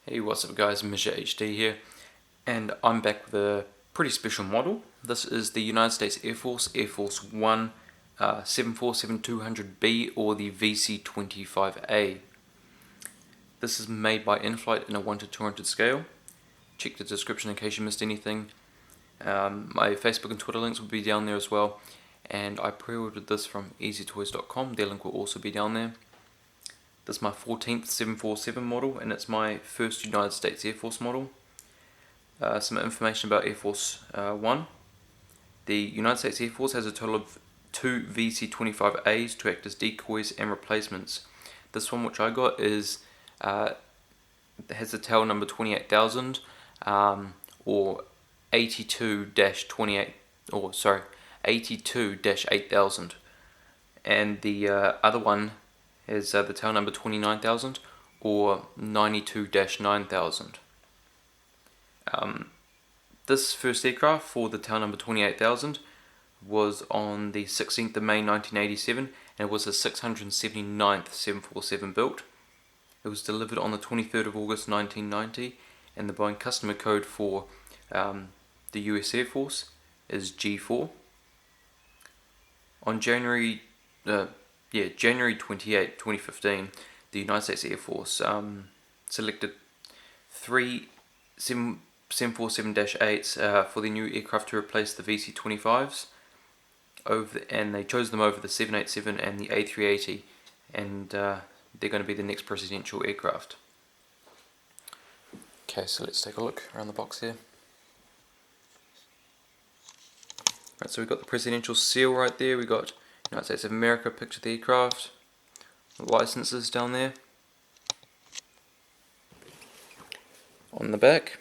Hey, what's up guys, Misha HD here, and I'm back with a pretty special model. This is the United States Air Force, Air Force One 747-200B, or the VC-25A. This is made by Inflight in a 1 to 200 scale. Check the description in case you missed anything. My Facebook and Twitter links will be down there as well, and I pre-ordered this from easytoys.com. Their link will also be down there. This is my 14th 747 model, and it's my first United States Air Force model. Some information about Air Force One. The United States Air Force has a total of 2 VC-25As to act as decoys and replacements. This one, which I got, is has a tail number 28,000 or 82-28, or sorry, 82-8000, and the other one is the tail number 29,000 or 92-9000. This first aircraft for the tail number 28,000 was on the 16th of May 1987, and it was the 679th 747 built. It was delivered on the 23rd of August 1990, and the Boeing customer code for the US Air Force is G4. On January 28, 2015, the United States Air Force selected 3 747-8s for the new aircraft to replace the VC-25s, and they chose them over the 787 and the A380, and they're going to be the next presidential aircraft. Okay, so let's take a look around the box here. Right, so we've got the presidential seal right there. We've got United States of America picture of the aircraft, the licenses down there. On the back,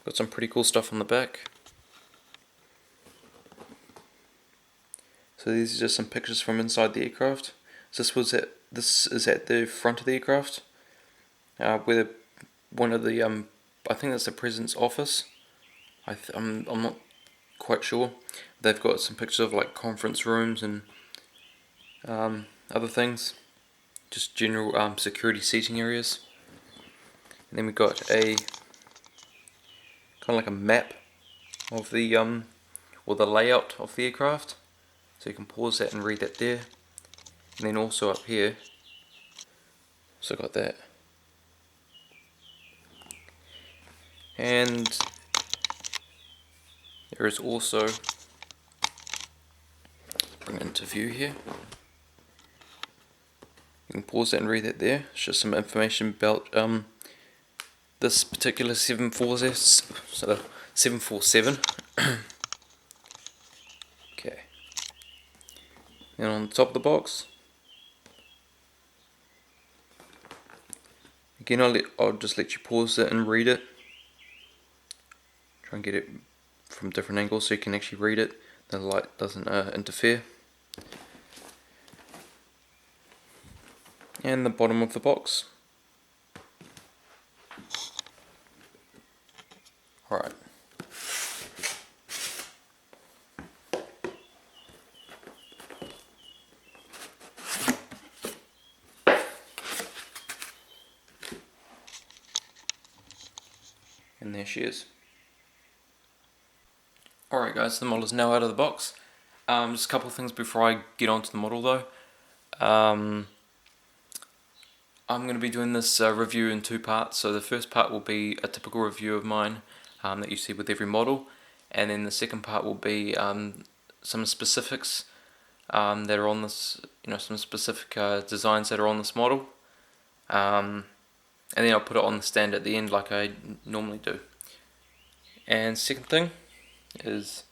got some pretty cool stuff on the back. So these are just some pictures from inside the aircraft. So this is at the front of the aircraft, where one of the I think that's the president's office. I'm not quite sure. They've got some pictures of like conference rooms and other things, just general security seating areas. And then we've got a kind of like a map of the or the layout of the aircraft, so you can pause that and read that there. And then also up here, so got that. And there is also, bring it into view here, you can pause that and read that there. It's just some information about this particular 747. Okay. Then on the top of the box, again I'll just let you pause it and read it. Try and get it from different angles so you can actually read it. The light doesn't interfere. And the bottom of the box. Alright. And there she is. Alright guys, the model is now out of the box. Just a couple of things before I get onto the model though. I'm going to be doing this review in 2 parts. So the first part will be a typical review of mine that you see with every model, and then the second part will be some specifics that are on this, some specific designs that are on this model, and then I'll put it on the stand at the end like I normally do. And second thing is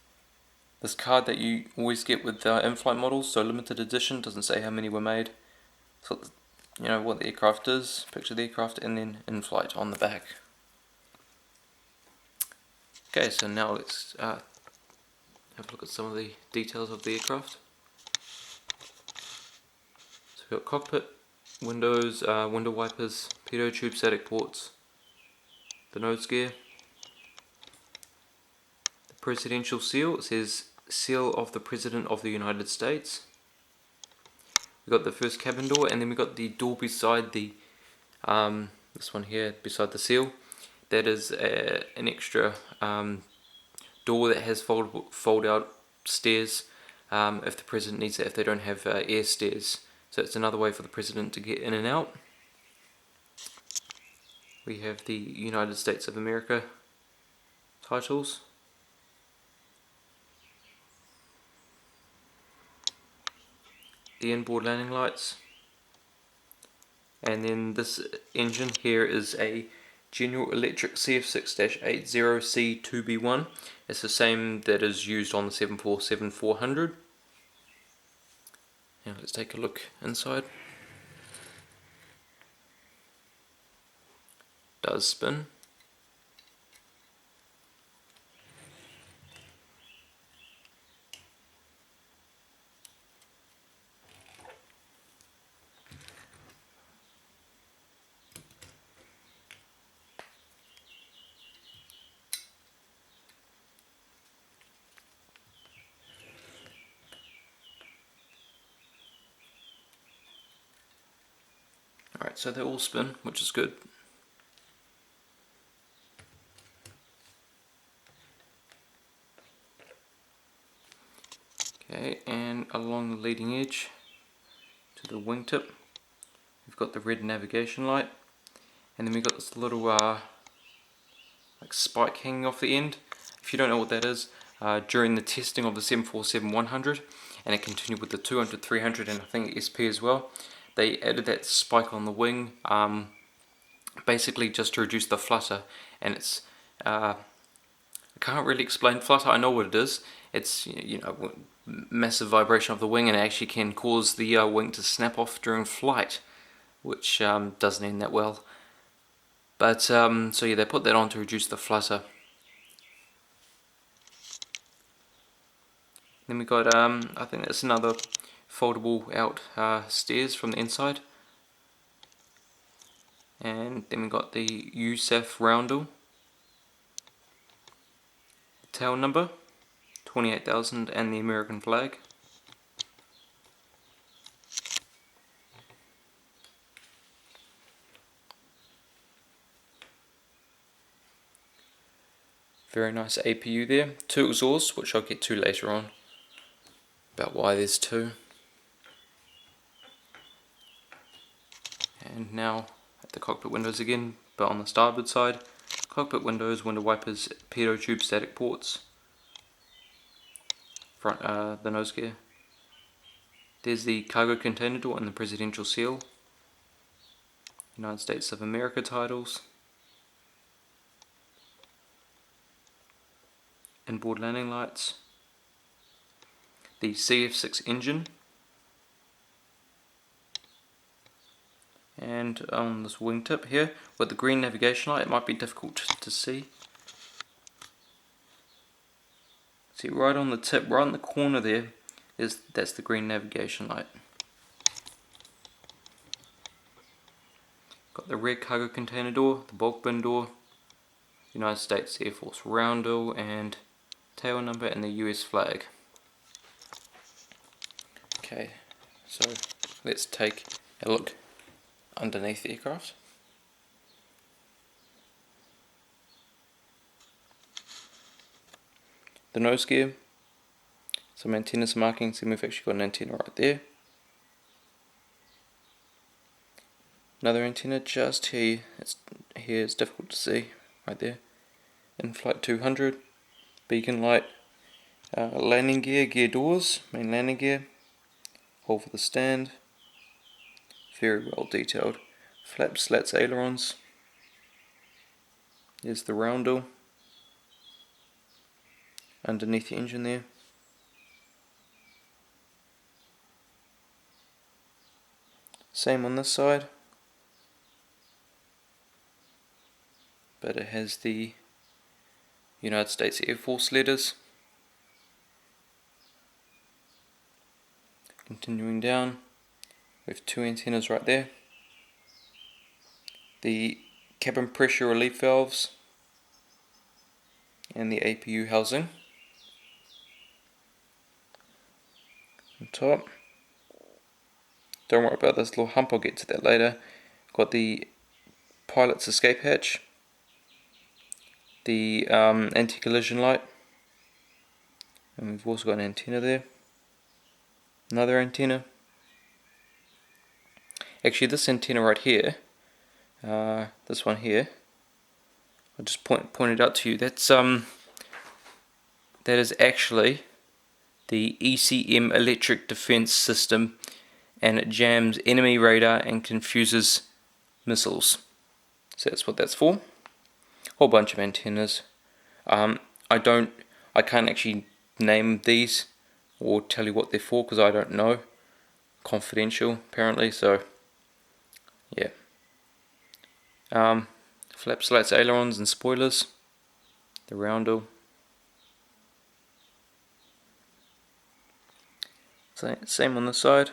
this card that you always get with in-flight models, so limited edition, doesn't say how many were made, so what the aircraft is, picture of the aircraft, and then in-flight on the back. Okay, so now let's have a look at some of the details of the aircraft. So we've got cockpit, windows, window wipers, pitot tube, static ports, the nose gear, the presidential seal. It says seal of the President of the United States. We've got the first cabin door, and then we've got the door beside the this one here beside the seal, that is an extra door that has fold out stairs if the president needs it, if they don't have air stairs. So it's another way for the president to get in and out. We have the United States of America titles. The inboard landing lights. And then this engine here is a General Electric CF6-80C2B1. It's the same that is used on the 747-400. Now let's take a look inside. Does spin. Alright, so they all spin, which is good. Okay, and along the leading edge to the wingtip, we've got the red navigation light, and then we've got this little like spike hanging off the end. If you don't know what that is, during the testing of the 747-100, and it continued with the 200, 300, and I think SP as well, they added that spike on the wing, basically just to reduce the flutter. And it's I can't really explain flutter. I know what it is. It's, you know, massive vibration of the wing, and it actually can cause the wing to snap off during flight, which doesn't end that well. But so yeah, they put that on to reduce the flutter. Then we got I think that's another foldable out stairs from the inside, and then we got the USAF roundel, tail number 28,000, and the American flag. Very nice APU there. Two exhausts, which I'll get to later on, about why there's two. And now at the cockpit windows again, but on the starboard side. Cockpit windows, window wipers, pitot tube static ports. Front the nose gear. There's the cargo container door and the presidential seal. United States of America titles. Inboard landing lights. The CF6 engine. And on this wingtip here, with the green navigation light, it might be difficult to see. See, right on the tip, right in the corner there, that's the green navigation light. Got the red cargo container door, the bulk bin door, United States Air Force roundel and tail number, and the US flag. Okay, so let's take a look underneath the aircraft. The nose gear, some antennas markings, and we've actually got an antenna right there. Another antenna just here, it's difficult to see, right there. Inflight 200, beacon light, landing gear, gear doors, main landing gear, hole for the stand. Very well detailed. Flaps, slats, ailerons. There's the roundel underneath the engine there. Same on this side, but it has the United States Air Force letters. Continuing down, we have two antennas right there. The cabin pressure relief valves and the APU housing. On top, don't worry about this little hump, I'll get to that later. Got the pilot's escape hatch, the anti-collision light, and we've also got an antenna there, another antenna. Actually, this antenna right here, this one here, I'll just point it out to you. That is actually the ECM electric defense system, and it jams enemy radar and confuses missiles. So that's what that's for. Whole bunch of antennas. I can't actually name these or tell you what they're for because I don't know. Confidential apparently. So yeah. Flap slats, ailerons and spoilers. The roundel. Same on the side.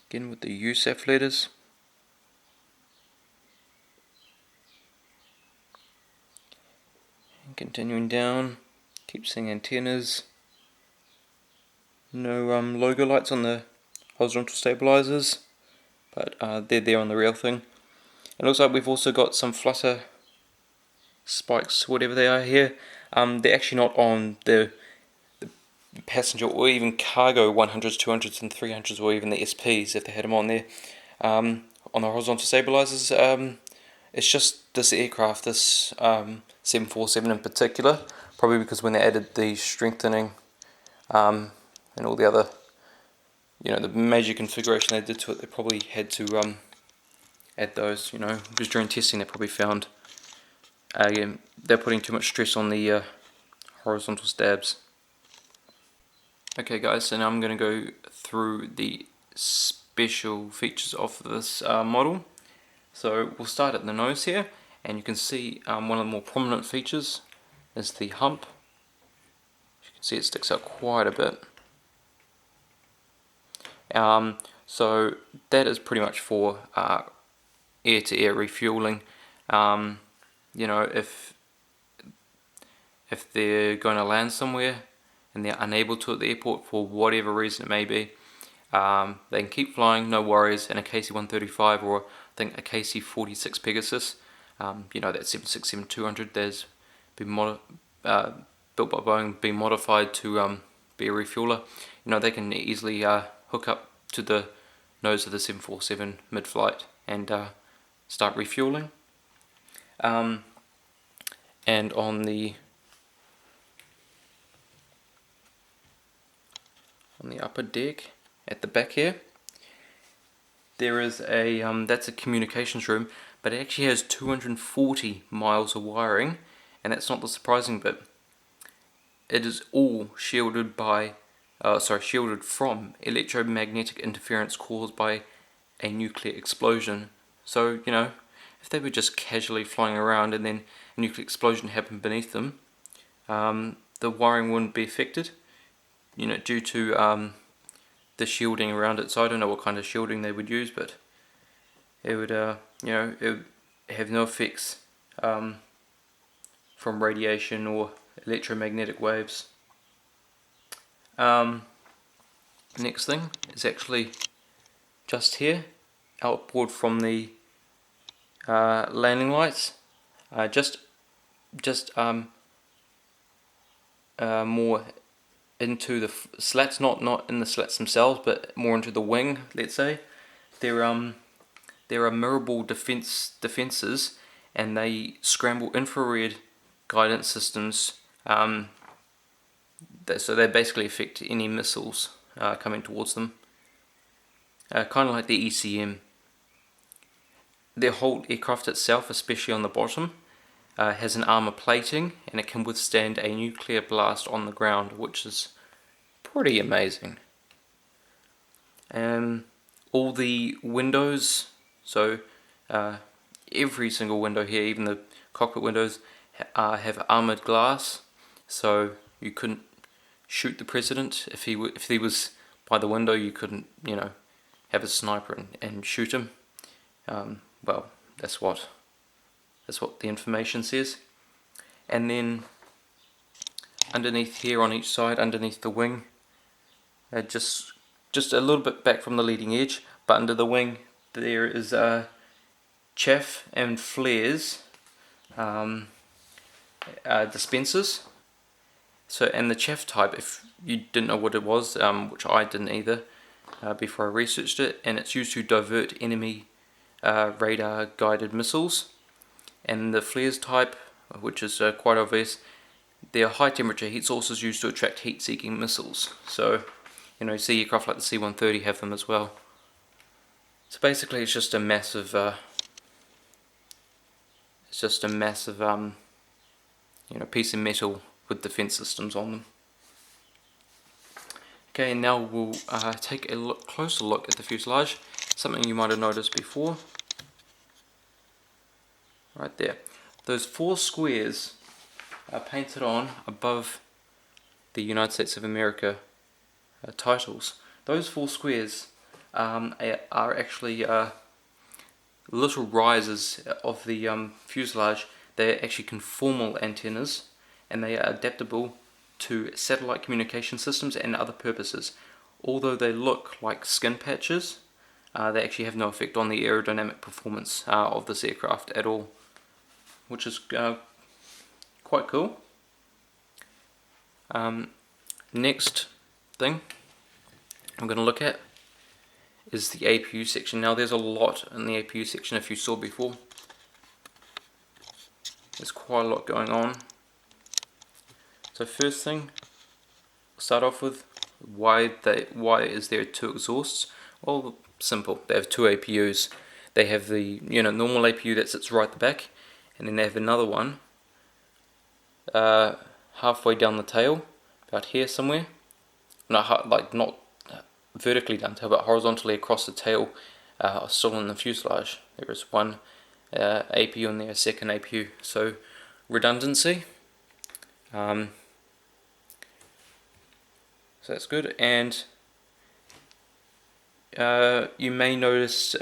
Again with the USAF letters. And continuing down, keep seeing antennas. No logo lights on the horizontal stabilizers, but they're there on the real thing. It looks like we've also got some flutter spikes, whatever they are here. They're actually not on the passenger or even cargo 100s, 200s and 300s, or even the SPs if they had them on there. On the horizontal stabilizers, it's just this aircraft, this 747 in particular, probably because when they added the strengthening and all the other, the major configuration they did to it, they probably had to add those, because during testing they probably found they're putting too much stress on the horizontal stabs. Okay guys, so now I'm going to go through the special features of this model. So we'll start at the nose here, and you can see one of the more prominent features is the hump. You can see it sticks out quite a bit. So that is pretty much for air-to-air refueling. If they're going to land somewhere and they're unable to at the airport for whatever reason it may be, they can keep flying, no worries. And a KC-135 or I think a KC-46 Pegasus, that 767-200 that's been built by Boeing, been modified to be a refueler. They can easily hook up to the nose of the 747 mid-flight and start refueling. And on the upper deck at the back here, there is a that's a communications room, but it actually has 240 miles of wiring, and that's not the surprising bit. It is all shielded from electromagnetic interference caused by a nuclear explosion. So if they were just casually flying around and then a nuclear explosion happened beneath them, the wiring wouldn't be affected, due to the shielding around it. So I don't know what kind of shielding they would use, but it would it would have no effects from radiation or electromagnetic waves. Next thing is actually just here, outboard from the landing lights, just more into the slats, not in the slats themselves, but more into the wing. Let's say there are mirrorable defenses, and they scramble infrared guidance systems. So they basically affect any missiles coming towards them. Kind of like the ECM. The whole aircraft itself, especially on the bottom, has an armor plating, and it can withstand a nuclear blast on the ground, which is pretty amazing. All the windows, so every single window here, even the cockpit windows, have armored glass, so you couldn't shoot the president if he was by the window. You couldn't have a sniper and shoot him. Well, that's what the information says. And then underneath here, on each side, underneath the wing, just a little bit back from the leading edge, but under the wing there is chaff and flares dispensers. So, and the chaff type, if you didn't know what it was, which I didn't either before I researched it, and it's used to divert enemy radar guided missiles. And the flares type, which is quite obvious, they're high temperature heat sources used to attract heat seeking missiles. So, you know, you see aircraft like the C-130 have them as well. So basically it's just a massive you know, piece of metal with defense systems on them. Okay, and now we'll take a closer look at the fuselage, something you might have noticed before. Right there, those 4 squares are painted on above the United States of America titles. Those 4 squares are actually little risers of the fuselage. They're actually conformal antennas, and they are adaptable to satellite communication systems and other purposes. Although they look like skin patches, they actually have no effect on the aerodynamic performance of this aircraft at all, which is quite cool. Next thing I'm going to look at is the APU section. Now there's a lot in the APU section. If you saw before, there's quite a lot going on. So first thing, we'll start off with why is there 2 exhausts? Well, simple. They have 2 APUs. They have the normal APU that sits right at the back, and then they have another one halfway down the tail, about here somewhere. Not vertically down the tail, but horizontally across the tail, still in the fuselage. There is one APU in there, a second APU. So redundancy. So that's good. And you may notice,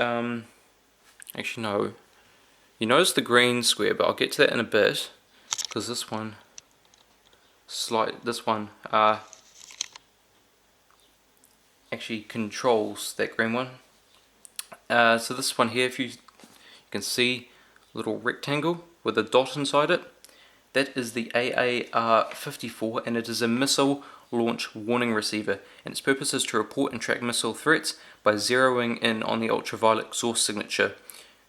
actually no, you notice the green square, but I'll get to that in a bit, because this one actually controls that green one. So this one here, if you can see a little rectangle with a dot inside it, that is the AAR-54, and it is a missile launch warning receiver, and its purpose is to report and track missile threats by zeroing in on the ultraviolet source signature.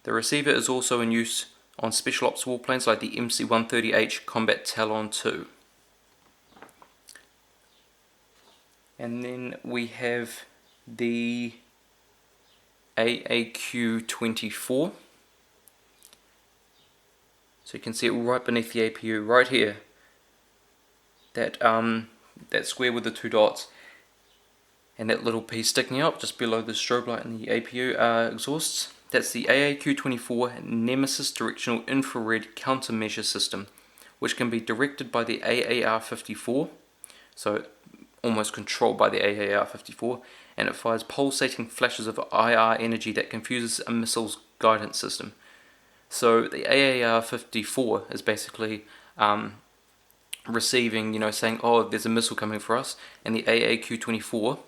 The receiver is also in use on special ops warplanes like the MC-130H Combat Talon II. And then we have the AAQ-24. So you can see it right beneath the APU, right here. That square with the 2 dots, and that little piece sticking up just below the strobe light in the APU exhausts. That's the AAQ-24 Nemesis Directional Infrared Countermeasure System, which can be directed by the AAR-54, so almost controlled by the AAR-54, and it fires pulsating flashes of IR energy that confuses a missile's guidance system. So the AAR-54 is basically receiving, saying, oh, there's a missile coming for us, and the AAQ-24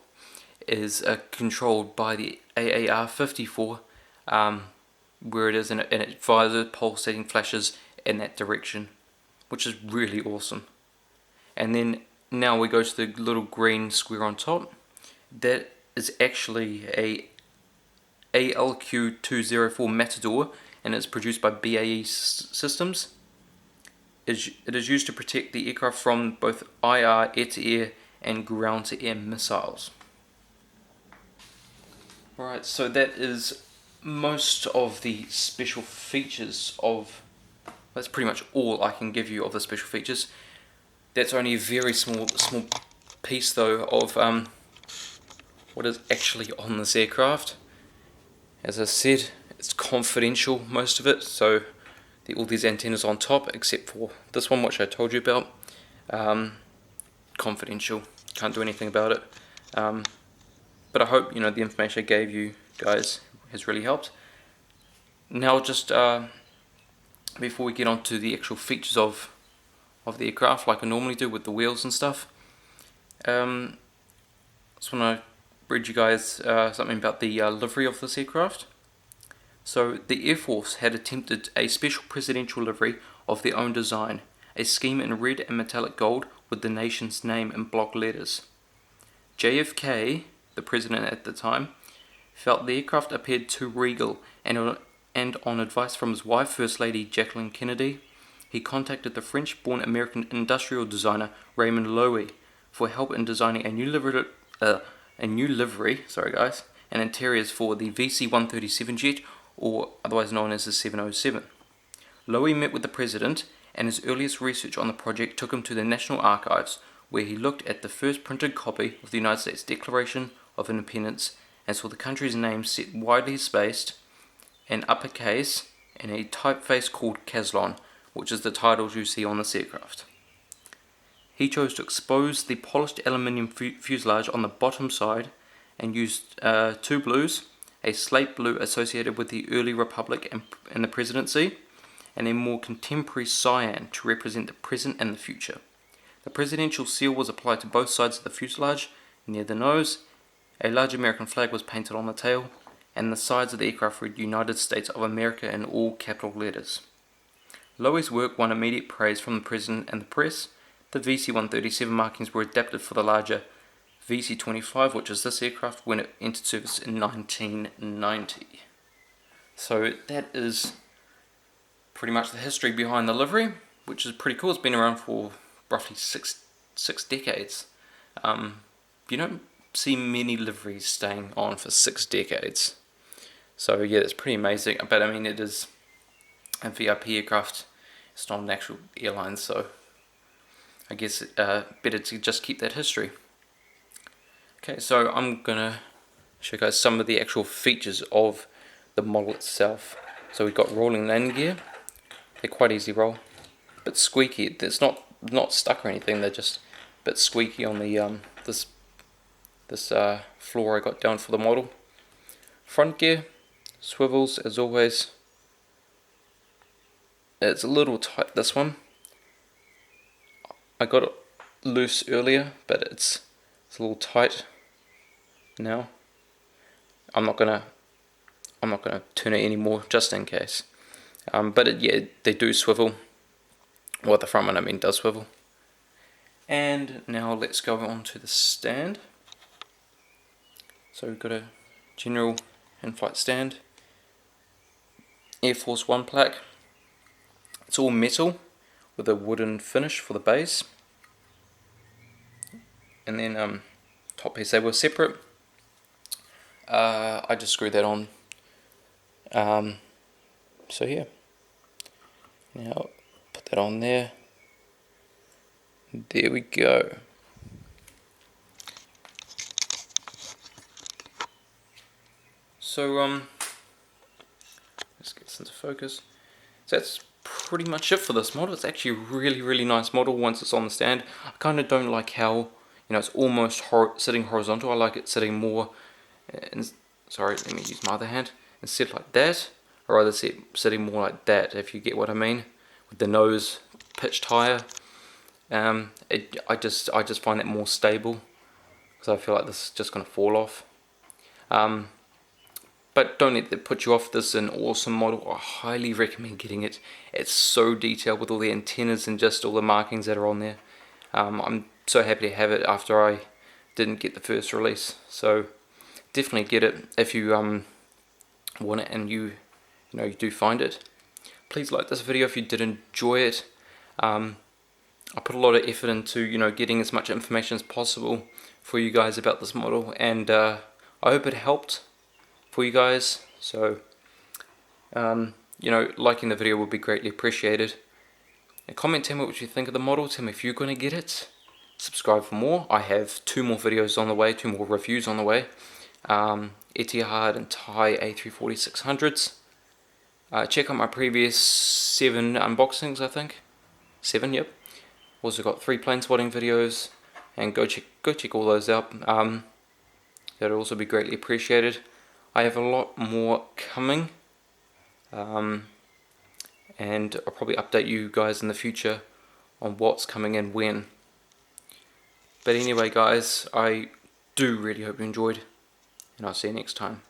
is controlled by the AAR-54, where it is, and it fires pulsating flashes in that direction, which is really awesome. And then now we go to the little green square on top. That is actually a ALQ-204 Matador, and it's produced by BAE Systems. It is used to protect the aircraft from both IR, air-to-air, and ground-to-air missiles. Alright, so that is most of the special features of... That's pretty much all I can give you of the special features. That's only a very small piece, though, of what is actually on this aircraft. As I said, it's confidential, most of it, so all these antennas on top, except for this one, which I told you about, confidential, can't do anything about it. But I hope the information I gave you guys has really helped. Now, just before we get on to the actual features of the aircraft, like I normally do with the wheels and stuff, just want to read you guys something about the livery of this aircraft. So the Air Force had attempted a special presidential livery of their own design, a scheme in red and metallic gold with the nation's name in block letters. JFK, the president at the time, felt the aircraft appeared too regal, and on advice from his wife, First Lady Jacqueline Kennedy, he contacted the French-born American industrial designer Raymond Loewy for help in designing a new livery, and interiors for the VC-137 jet, or otherwise known as the 707. Loewy met with the president, and his earliest research on the project took him to the National Archives, where he looked at the first printed copy of the United States Declaration of Independence and saw the country's name set widely spaced in uppercase and a typeface called Caslon, which is the titles you see on this aircraft. He chose to expose the polished aluminium fuselage on the bottom side and used two blues, a slate blue associated with the early republic and the presidency, and a more contemporary cyan to represent the present and the future. The presidential seal was applied to both sides of the fuselage. Near the nose, a large American flag was painted on the tail, and the sides of the aircraft read United States of America in all capital letters. Loewy's work won immediate praise from the president and the press. The VC-137 markings were adapted for the larger VC-25, which is this aircraft, when it entered service in 1990. So that is pretty much the history behind the livery, which is pretty cool. It's been around for roughly six decades. You don't see many liveries staying on for 6 decades. So yeah, it's pretty amazing. But I mean, it is a VIP aircraft. It's not an actual airline, so I guess better to just keep that history. Okay, so I'm gonna show you guys some of the actual features of the model itself. So we've got rolling landing gear. They're quite easy roll, but squeaky. It's not stuck or anything. They're just a bit squeaky on the this floor I got down for the model. Front gear swivels as always. It's a little tight, this one. I got it loose earlier, but it's a little tight now. I'm not gonna turn it anymore just in case. But yeah, they do swivel. Well, the front one I mean does swivel. And now let's go on to the stand. So we've got a general in-flight stand, Air Force One plaque. It's all metal with a wooden finish for the base. And then top piece, they were separate. I just screwed that on. So yeah. Now put that on there. There we go. So let's get this into focus. So that's pretty much it for this model. It's actually a really nice model once it's on the stand. I kind of don't like how, it's almost sitting horizontal. I like it sitting more, sorry, let me use my other hand, instead like that. I'd rather see it sitting more like that, if you get what I mean, with the nose pitched higher. I just find it more stable, because I feel like this is just going to fall off. But don't let that put you off. This is an awesome model. I highly recommend getting it. It's so detailed with all the antennas and just all the markings that are on there. I'm so happy to have it after I didn't get the first release. So definitely get it if you want it and you do find it. Please like this video if you did enjoy it. I put a lot of effort into getting as much information as possible for you guys about this model, and I hope it helped for you guys. So liking the video would be greatly appreciated. And comment, tell me what you think of the model. Tell me if you're going to get it. Subscribe for more. I have 2 more videos on the way, 2 more reviews on the way. Etihad and Thai A340-600s. Check out my previous 7 unboxings, I think. 7, yep. Also got 3 plane spotting videos, and go check all those out. That'll also be greatly appreciated. I have a lot more coming, and I'll probably update you guys in the future on what's coming and when. But anyway guys, I do really hope you enjoyed. and I'll see you next time.